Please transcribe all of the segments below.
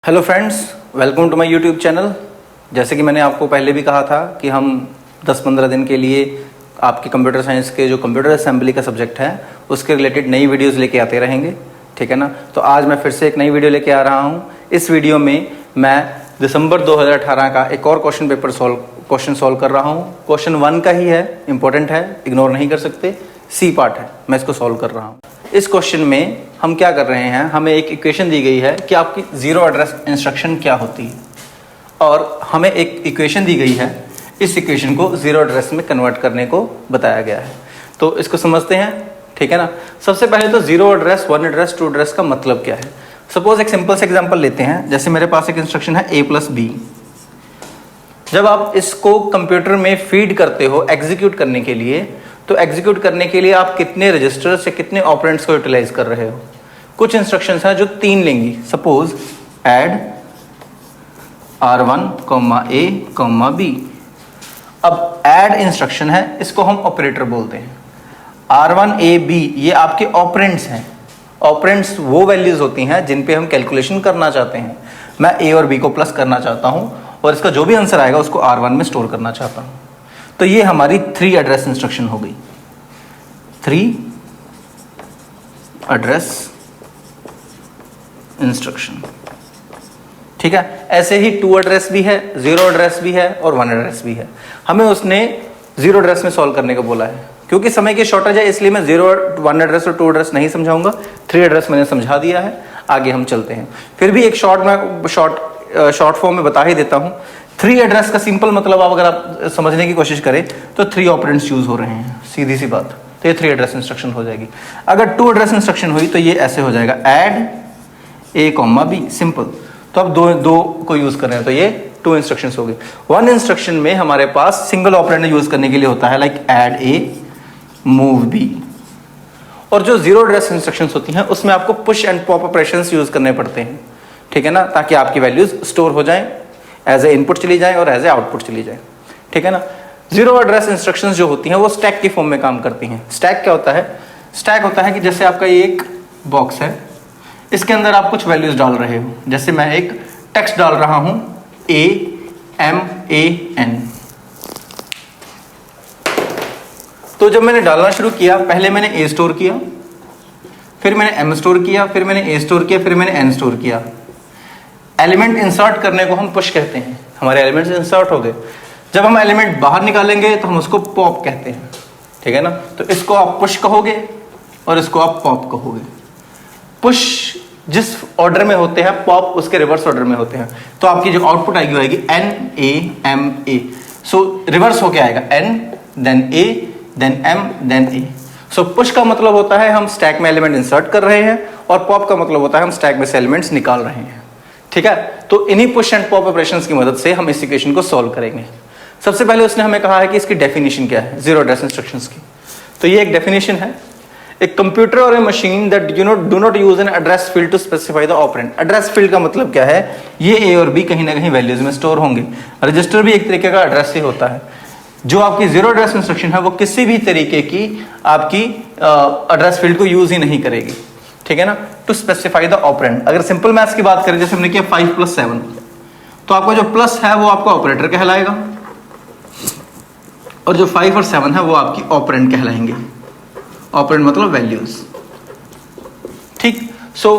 Hello friends, welcome to my YouTube channel. जैसे कि मैंने आपको पहले भी कहा था कि हम 10-15 दिन के लिए आपके कंप्यूटर साइंस के जो कंप्यूटर असेंबली का सब्जेक्ट है उसके रिलेटेड नई वीडियोस लेके आते रहेंगे, ठीक है ना। तो आज मैं फिर से एक नई वीडियो लेके आ रहा हूँ। इस वीडियो में मैं दिसंबर 2018 का एक और क्वेश्चन सॉल्व कर रहा हूँ। क्वेश्चन 1 का ही है, इंपॉर्टेंट है, इग्नोर नहीं कर सकते। सी पार्ट है, मैं इसको सॉल्व कर रहा हूँ। इस क्वेश्चन में हम क्या कर रहे हैं, हमें एक इक्वेशन दी गई है कि आपकी जीरो एड्रेस इंस्ट्रक्शन क्या होती है, और हमें एक इक्वेशन दी गई है, इस इक्वेशन को जीरो एड्रेस में कन्वर्ट करने को बताया गया है। तो इसको समझते हैं, ठीक है ना। सबसे पहले तो zero address, one address, two address का मतलब क्या है। सपोज एक सिंपल से एग्जांपल लेते हैं। जैसे मेरे पास एक इंस्ट्रक्शन है a+b। जब आप इसको कंप्यूटर में फीड करते हो एग्जीक्यूट करने के लिए, तो एग्जीक्यूट करने के लिए आप कितने रजिस्टर से कितने ऑपरेंड्स को यूटिलाइज कर रहे हो। कुछ इंस्ट्रक्शंस हैं जो 3 लेंगी। Suppose add R1, A, B। अब ऐड इंस्ट्रक्शन है, इसको हम ऑपरेटर बोलते हैं। R1, A, B ये आपके ऑपरेंड्स हैं। ऑपरेंड्स वो वैल्यूज होती हैं जिन पे हम कैलकुलेशन करना चाहते हैं। मैं A और B को प्लस करना चाहता हूं और इसका जो भी आंसर आएगा उसको R1 में स्टोर करना चाहता हूं। तो ये हमारी 3 एड्रेस इंस्ट्रक्शन हो गई। 3 एड्रेस इंस्ट्रक्शन, ठीक है। ऐसे ही 2 एड्रेस भी है, 0 एड्रेस भी है और 1 एड्रेस भी है। हमें उसने 0 एड्रेस में सॉल्व करने को बोला है। क्योंकि समय की शॉर्टेज है इसलिए मैं 0, 1 एड्रेस और 2 एड्रेस नहीं समझाऊंगा। 3 एड्रेस मैंने समझा दिया है। आगे हम चलते हैं। फिर भी एक शॉर्ट फॉर्म में बता ही देता हूं। 3 एड्रेस का सिंपल मतलब अगर आप समझने की कोशिश करें तो 3 ऑपरेंड्स यूज हो रहे हैं, सीधी सी बात। तो ये 3 एड्रेस इंस्ट्रक्शन हो जाएगी। अगर 2 एड्रेस इंस्ट्रक्शन हुई तो ये ऐसे हो जाएगा, ऐड A, B, सिंपल। तो अब दो को यूज कर रहे हैं तो ये 2 इंस्ट्रक्शंस हो गई। 1 इंस्ट्रक्शन में हमारे पास सिंगल ऑपरेंड यूज करने के लिए होता है, like add A, move B। और जो 0 एड्रेस इंस्ट्रक्शंस होती हैं उसमें आपको push and pop operations use करने पड़ते हैं, ठीक है ना, ताकि आपकी वैल्यूज स्टोर हो जाएं, एज ए इनपुट चली जाए और एज ए आउटपुट चली जाए, ठीक है ना। 0 एड्रेस इंस्ट्रक्शंस जो होती हैं वो स्टैक की फॉर्म में काम करती हैं। स्टैक क्या होता है? स्टैक होता है कि जैसे आपका ये एक बॉक्स है, इसके अंदर आप कुछ वैल्यूज डाल रहे हो। जैसे मैं एक टेक्स्ट डाल रहा हूं, AMAN। तो जब मैंने डालना शुरू किया, पहले मैंने A स्टोर किया, फिर मैंने M स्टोर किया, फिर मैंने A स्टोर किया, फिर मैंने N स्टोर किया। एलिमेंट इंसर्ट करने को हम पुश कहते हैं। हमारे एलिमेंट्स इंसर्ट हो गए। जब हम एलिमेंट बाहर निकालेंगे तो हम उसको पॉप कहते हैं, ठीक है ना। तो इसको आप पुश कहोगे और इसको आप पॉप कहोगे। पुश जिस ऑर्डर में होते हैं, पॉप उसके रिवर्स ऑर्डर में होते हैं। तो आपकी जो आउटपुट आएगी वो आएगी NAMA। सो रिवर्स होके आएगा N, then A, then M, then A। So push का मतलब होता है हम स्टैक में एलिमेंट इंसर्ट कर रहे हैं, और पॉप का मतलब होता है हम स्टैक में से एलिमेंट्स निकाल रहे हैं, ठीक है। तो इन्हीं पुश एंड पॉप ऑपरेशंस की मदद से हम इस इक्वेशन को सॉल्व करेंगे। सबसे पहले उसने हमें कहा है कि इसकी डेफिनेशन क्या है, जीरो एड्रेस इंस्ट्रक्शंस की। तो ये एक डेफिनेशन है, ए कंप्यूटर और a machine that do not use an address field to specify the operand. Address field का मतलब क्या है? ये A और B कहीं ना कहीं वैल्यूज में स्टोर होंगे। रजिस्टर भी एक तरीके का एड्रेस ही होता है। जो आपकी जीरो एड्रेस इंस्ट्रक्शन है वो किसी भी तरीके की आपकी एड्रेस फील्ड को यूज ही नहीं करेगी, ठीक है ना, टू स्पेसिफाई द ऑपरेंड। अगर सिंपल मैथ्स की बात करें, जैसे हमने किया 5 + 7, तो आपका जो प्लस है वो आपका ऑपरेटर कहलाएगा, और जो 5 और 7 है वो आपकी ऑपरेंड कहलाएंगे। ऑपरेंड मतलब वैल्यूज, ठीक। सो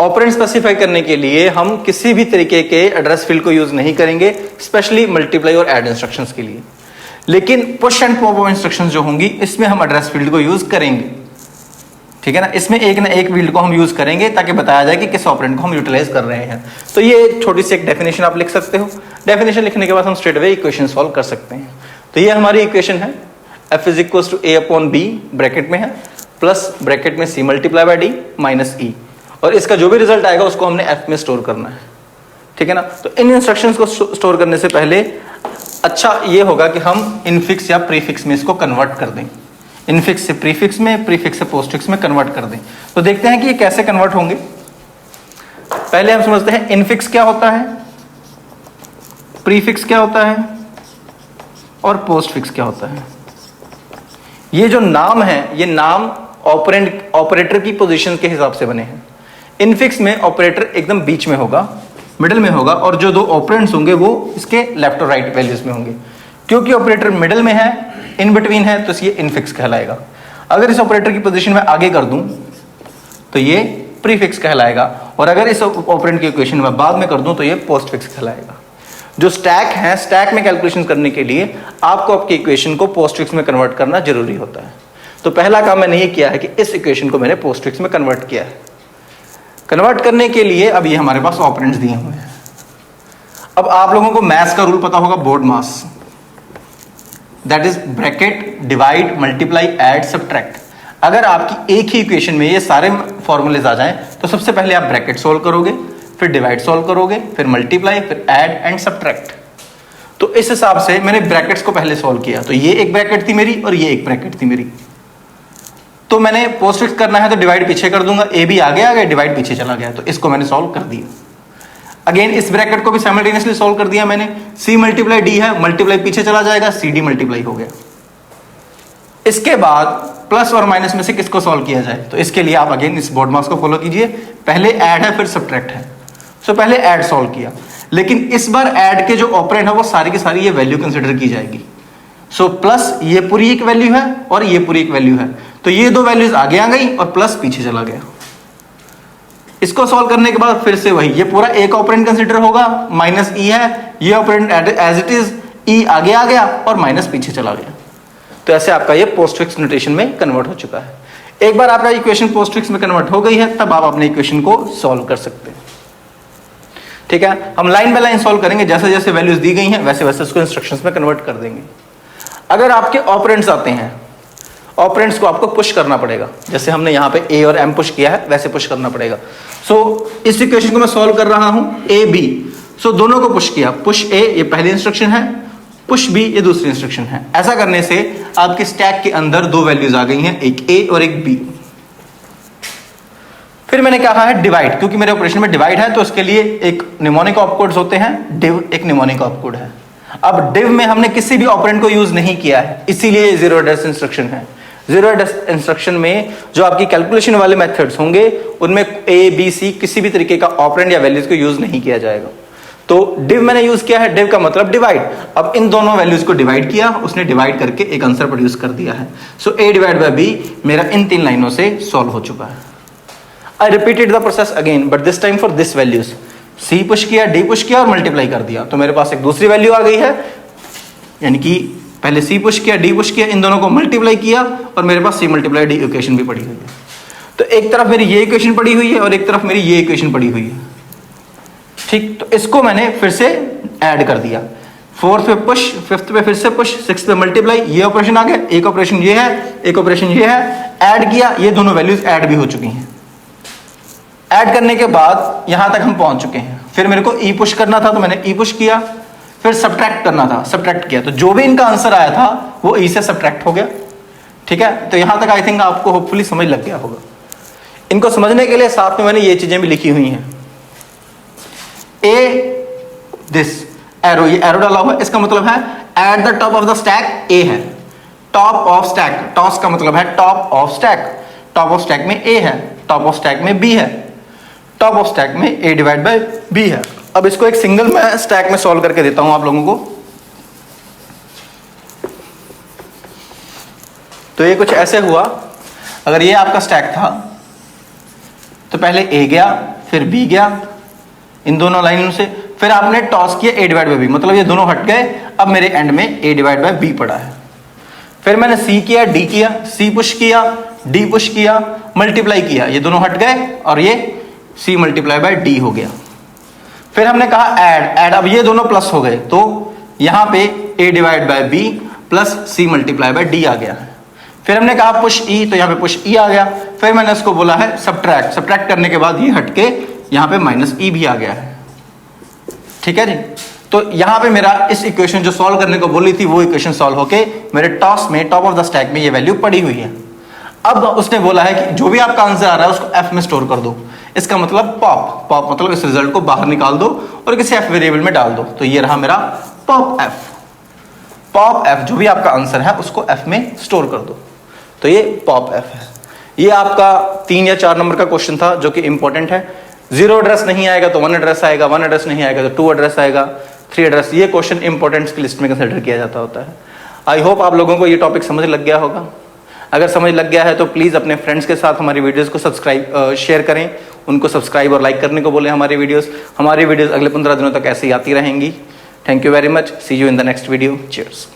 ऑपरेंड स्पेसिफाई करने के लिए हम किसी भी तरीके के एड्रेस फील्ड को यूज नहीं करेंगे, स्पेशली मल्टीप्लाई और ऐड इंस्ट्रक्शंस के लिए। लेकिन पुश एंड पॉप इंस्ट्रक्शंस जो होंगी इसमें हम एड्रेस फील्ड को यूज करेंगे, ठीक है ना। इसमें एक ना एक फील्ड को हम यूज करेंगे ताकि बताया जाए कि किस ऑपरेंड को हम यूटिलाइज कर रहे हैं। तो ये छोटी सी एक डेफिनेशन आप लिख सकते हो। डेफिनेशन लिखने के बाद हम स्ट्रेट अवे इक्वेशन सॉल्व कर सकते हैं। तो ये हमारी इक्वेशन है, F = A/B ब्रैकेट में है, प्लस ब्रैकेट में C × D - E, और इसका जो भी रिजल्ट आएगा उसको हमने F में स्टोर करना है, ठीक है ना। तो इन इंस्ट्रक्शंस को स्टोर करने से पहले अच्छा ये होगा कि हम इनफिक्स या प्रीफिक्स में इसको कन्वर्ट कर दें। इनफिक्स से प्रीफिक्स में, प्रीफिक्स से पोस्टफिक्स में कन्वर्ट कर दें। तो देखते हैं कि ये कैसे कन्वर्ट होंगे। पहले हम समझते हैं इनफिक्स क्या होता है, प्रीफिक्स क्या होता है और पोस्टफिक्स क्या होता है। ये जो नाम है, ये नाम ऑपरेटर की पोजीशन के हिसाब से बने हैं। इनफिक्स में ऑपरेटर एकदम बीच में होगा, मिडिल में होगा और जो दो ऑपरेंड्स होंगे वो इसके लेफ्ट और राइट वैल्यूज में होंगे। क्योंकि ऑपरेटर मिडिल में है, इन बिटवीन है, तो ये इनफिक्स कहलाएगा। अगर इस ऑपरेटर की पोजीशन में आगे कर दूं तो ये प्रीफिक्स कहलाएगा, और अगर इस ऑपरेंड की इक्वेशन में बाद में कर दूं तो ये पोस्टफिक्स कहलाएगा। जो स्टैक है, स्टैक में कैलकुलेशन करने के लिए आपको आपकी इक्वेशन को पोस्टफिक्स में कन्वर्ट करना जरूरी होता है। तो पहला काम मैंने ये किया है कि इस इक्वेशन को मैंने पोस्टफिक्स में कन्वर्ट किया है। कन्वर्ट करने के लिए अब ये हमारे पास ऑपरेंड्स दिए हुए हैं। अब आप लोगों को मैथ्स का रूल पता होगा, board mass, that is bracket, divide, multiply, add, subtract. अगर आपकी एक ही इक्वेशन में ये सारे फॉर्मूलेज आ जाएं तो सबसे पहले आप ब्रैकेट सॉल्व करोगे, फिर डिवाइड सॉल्व करोगे, फिर मल्टीप्लाई, फिर ऐड एंड सब्ट्रैक्ट। तो इस हिसाब से मैंने ब्रैकेट्स को पहले सॉल्व किया। तो ये एक ब्रैकेट थी मेरी और ये एक ब्रैकेट थी मेरी। तो मैंने पोस्टफिक्स करना है तो डिवाइड पीछे कर दूंगा, ए भी आगे आ गया, डिवाइड पीछे चला गया, तो इसको मैंने सॉल्व कर दिया। अगेन इस ब्रैकेट को भी साइमल्टेनियसली सॉल्व कर दिया मैंने। सी मल्टीप्लाई डी है, मल्टीप्लाई पीछे चला जाएगा, सी डी मल्टीप्लाई हो गया। इसके बाद प्लस और माइनस में से किसको सॉल्व किया जाए, तो इसके लिए आप अगेन इस बोर्ड मास को फॉलो कीजिए। पहले ऐड है फिर सब्ट्रैक्ट है, सो पहले ऐड सॉल्व किया, लेकिन इस बार ऐड के जो ऑपरेंड है वो सारी की सारी ये वैल्यू कंसिडर की जाएगी। सो प्लस ये पूरी एक वैल्यू है और ये पूरी एक वैल्यू है, तो ये दो वैल्यूज आगे आ गई और प्लस पीछे चला गया। इसको सॉल्व करने के बाद फिर से वही, ये पूरा एक ऑपरेंड कंसिडर होगा, माइनस ई है, ये ऑपरेंड एज इट इज, ई आगे आ गया और माइनस पीछे चला गया। तो ऐसे आपका ये पोस्टफिक्स नोटेशन में कन्वर्ट हो चुका है। एक बार आपका इक्वेशन पोस्टफिक्स में कन्वर्ट हो गई है तब आप अपने इक्वेशन को सॉल्व कर सकते हैं। ठीक है, हम लाइन बाय लाइन सॉल्व करेंगे, जैसे जैसे वैल्यूज दी गई हैं वैसे वैसे उसको इंस्ट्रक्शंस में कन्वर्ट कर देंगे। अगर आपके ऑपरेंड्स आते हैं, ऑपरेंड्स को आपको पुश करना पड़ेगा, जैसे हमने यहाँ पे ए और एम पुश किया है वैसे पुश करना पड़ेगा। सो इस इक्वेशन को मैं सॉल्व कर रहा हूं ए बी, सो दोनों को पुश किया, पुश ए ये पहली इंस्ट्रक्शन है, पुश बी ये दूसरी इंस्ट्रक्शन है। ऐसा करने से आपके स्टैक के अंदर दो वैल्यूज आ गई हैं, एक ए और एक बी। फिर मैंने कहा है डिवाइड, क्योंकि मेरे ऑपरेशन में डिवाइड है तो उसके लिए एक निमोनिक ऑपकोड्स होते हैं, डिव एक निमोनिक ऑपकोड है। अब डिव में हमने किसी भी ऑपरेंड को यूज नहीं किया है, इसीलिए जीरो एड्रेस इंस्ट्रक्शन है। जीरो एड्रेस इंस्ट्रक्शन में जो आपकी कैलकुलेशन वाले मेथड्स होंगे उनमें ए बी सी किसी भी तरीके का ऑपरेंड या वैल्यूज को यूज नहीं किया जाएगा। तो डिव मैंने यूज किया है, डिव का मतलब डिवाइड। अब इन दोनों वैल्यूज को डिवाइड किया, उसने डिवाइड करके एक आंसर प्रोड्यूस कर दिया है। So a divide by b मेरा इन तीन लाइनों से सॉल्व हो चुका है। I repeated the process again but this time for this values. C push किया, डी पुश किया और मल्टीप्लाई कर दिया, तो मेरे पास एक दूसरी वैल्यू आ गई है, यानी कि पहले सी पुश किया, डी पुश किया, इन दोनों को मल्टीप्लाई किया और मेरे पास सी मल्टीप्लाई डी इक्वेशन भी पड़ी हुई है। तो एक तरफ मेरी ये इक्वेशन पड़ी हुई है और एक तरफ मेरी ये इक्वेशन पड़ी हुई है। ठीक, तो इसको मैंने फिर से ऐड कर दिया। फोर्थ पे पुश, फिफ्थ पे फिर से पुश, सिक्स पे मल्टीप्लाई, ये ऑपरेशन आ गया, एक ऑपरेशन ये है, एक ऑपरेशन ये है, ऐड किया, ये दोनों वैल्यूज ऐड भी हो चुकी हैं। ऐड करने के बाद यहां तक हम पहुंच चुके हैं। फिर मेरे को ई पुश करना था तो मैंने ई पुश किया, फिर सब्ट्रैक्ट करना था, सब्ट्रैक्ट किया, तो जो भी इनका आंसर आया था वो ई से सब्ट्रैक्ट हो गया। ठीक है, तो यहां तक आई थिंक आपको होपफुली समझ लग गया होगा। इनको समझने के लिए साथ में मैंने ये चीजें भी लिखी हुई हैं। ए दिस एरो, ये एरो डाला हुआ है, इसका मतलब है at the top of the stack A है, टॉप ऑफ स्टैक, टॉस का मतलब है top of stack, top of stack में ए है, टॉप ऑफ स्टैक में बी है, टॉप ऑफ स्टैक में ए डिवाइड बाय बी है। अब इसको एक सिंगल मैं स्टैक में सॉल्व करके देता हूं आप लोगों को। तो ये कुछ ऐसे हुआ, अगर ये आपका स्टैक था तो पहले ए गया, फिर बी गया इन दोनों लाइनों से, फिर आपने टॉस किया ए डिवाइड बाय बी, मतलब ये दोनों हट गए, अब मेरे एंड में ए डिवाइड बाय बी पड़ा है। फिर मैंने सी किया, डी किया, सी पुश किया, डी पुश किया, मल्टीप्लाई किया, ये दोनों हट गए और ये सी मल्टीप्लाई बाय डी हो गया। फिर हमने कहा ऐड, अब ये दोनों प्लस हो गए, तो यहां पे A divide by B plus C multiply by D आ गया। फिर हमने कहा पुश ई, तो यहाँ पे पुश ई आ गया। फिर मैंने इसको बोला है सब्ट्रैक्ट, सब्ट्रैक्ट करने के बाद ये हटके यहाँ पे माइनस ई भी आ गया है। ठीक है जी, तो यहाँ पे मेरा इस इक्वेशन जो सॉल्व करने को बोली थी वो इक्वेशन सॉल्व होके मेरे टॉस में, टॉप ऑफ द स्टैक में ये वैल्यू पड़ी हुई है। अब उसने बोला है कि जो भी आपका आंसर आ रहा है उसको एफ में स्टोर कर दो। इसका मतलब पॉप, पॉप मतलब इस रिजल्ट को बाहर निकाल दो और किसी एफ वेरिएबल में डाल दो। तो ये रहा मेरा पॉप एफ। पॉप एफ, जो भी आपका आंसर है उसको एफ में स्टोर कर दो। तो ये पॉप एफ है। ये आपका 3 या 4 नंबर का क्वेश्चन था जो कि इंपॉर्टेंट है। 0 एड्रेस नहीं आएगा तो 1 एड्रेस आएगा, 1 एड्रेस नहीं आएगा तो 2 एड्रेस आएगा, 3 एड्रेस। ये क्वेश्चन इंपॉर्टेंट्स की लिस्ट में कंसिडर किया जाता होता है। आई होप आप लोगों को ये टॉपिक समझ लग गया होगा। अगर समझ लग गया है तो प्लीज़ अपने फ्रेंड्स के साथ हमारी वीडियोस को शेयर करें, उनको सब्सक्राइब और लाइक करने को बोलें। हमारी वीडियोस अगले 15 दिनों तक ऐसे ही आती रहेंगी। Thank you very much, see you in the next video, cheers.